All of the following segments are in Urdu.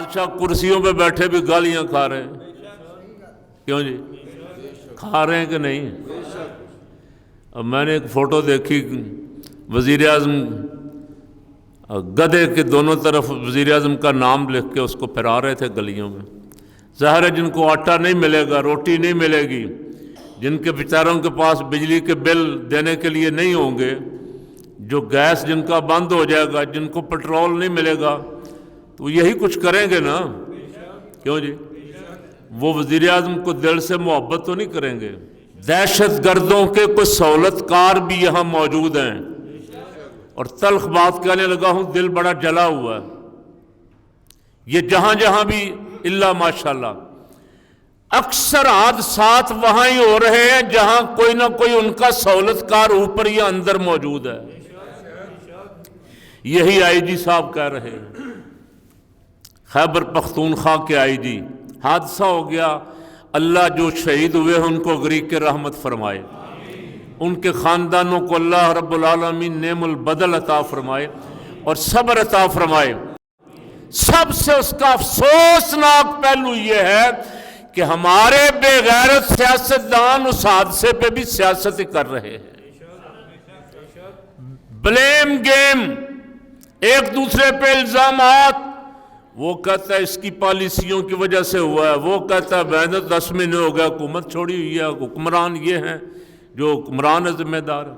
بادشاہ کرسیوں پہ بیٹھے بھی گالیاں کھا رہے ہیں، کیوں جی؟ کھا رہے ہیں کہ نہیں؟ اب میں نے ایک فوٹو دیکھی، وزیر اعظم گدھے کے دونوں طرف وزیر اعظم کا نام لکھ کے اس کو پھرا رہے تھے گلیوں میں۔ ظاہر ہے جن کو آٹا نہیں ملے گا، روٹی نہیں ملے گی، جن کے بیچاروں کے پاس بجلی کے بل دینے کے لیے نہیں ہوں گے، جو گیس جن کا بند ہو جائے گا، جن کو پٹرول نہیں ملے گا، تو یہی کچھ کریں گے نا، کیوں جی؟ وہ وزیر اعظم کو دل سے محبت تو نہیں کریں گے؟ دہشت گردوں کے کچھ سہولت کار بھی یہاں موجود ہیں، اور تلخ بات کہنے لگا ہوں، دل بڑا جلا ہوا ہے۔ یہ جہاں جہاں بھی الا ماشاءاللہ اکثر حادثات وہاں ہی ہو رہے ہیں جہاں کوئی نہ کوئی ان کا سہولت کار اوپر یا اندر موجود ہے۔ یہی آئی جی صاحب کہہ رہے ہیں، خیبر پختونخوا کے آئی جی، حادثہ ہو گیا، اللہ جو شہید ہوئے ہیں ان کو غریق کے رحمت فرمائے، ان کے خاندانوں کو اللہ رب العالمین نعم البدل عطا فرمائے اور صبر عطا فرمائے۔ سب سے اس کا افسوسناک پہلو یہ ہے کہ ہمارے بے غیرت سیاستدان اس حادثے پہ بھی سیاست کر رہے ہیں، بلیم گیم، ایک دوسرے پہ الزامات۔ وہ کہتا ہے اس کی پالیسیوں کی وجہ سے ہوا ہے، وہ کہتا ہے بہت 10 مہینے ہو گیا حکومت چھوڑی ہوئی ہے، حکمران یہ ہیں، جو حکمران ہے ذمہ دار ہے۔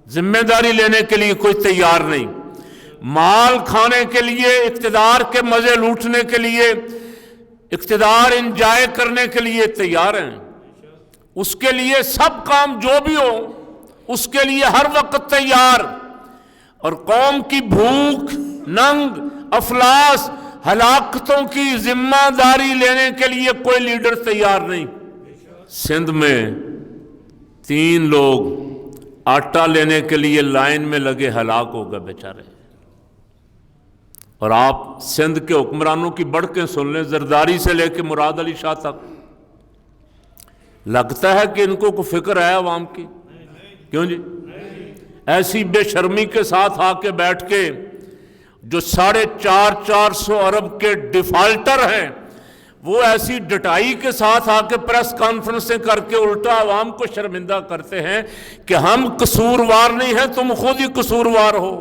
ذمہ داری لینے کے لیے کوئی تیار نہیں، مال کھانے کے لیے، اقتدار کے مزے لوٹنے کے لیے، اقتدار انجوائے کرنے کے لیے تیار ہیں، اس کے لیے سب کام جو بھی ہو اس کے لیے ہر وقت تیار، اور قوم کی بھوک، ننگ، افلاس، ہلاکتوں کی ذمہ داری لینے کے لیے کوئی لیڈر تیار نہیں۔ سندھ میں 3 لوگ آٹا لینے کے لیے لائن میں لگے ہلاک ہو گئے بیچارے، اور آپ سندھ کے حکمرانوں کی بڑکیں سن لیں، زرداری سے لے کے مراد علی شاہ تک، لگتا ہے کہ ان کو کوئی فکر ہے عوام کی؟ کیوں جی؟ ایسی بے شرمی کے ساتھ آ کے بیٹھ کے جو 450 ارب کے ڈیفالٹر ہیں، وہ ایسی ڈٹائی کے ساتھ آ کے پریس کانفرنسیں کر کے الٹا عوام کو شرمندہ کرتے ہیں کہ ہم قصوروار نہیں ہیں، تم خود ہی قصوروار ہو۔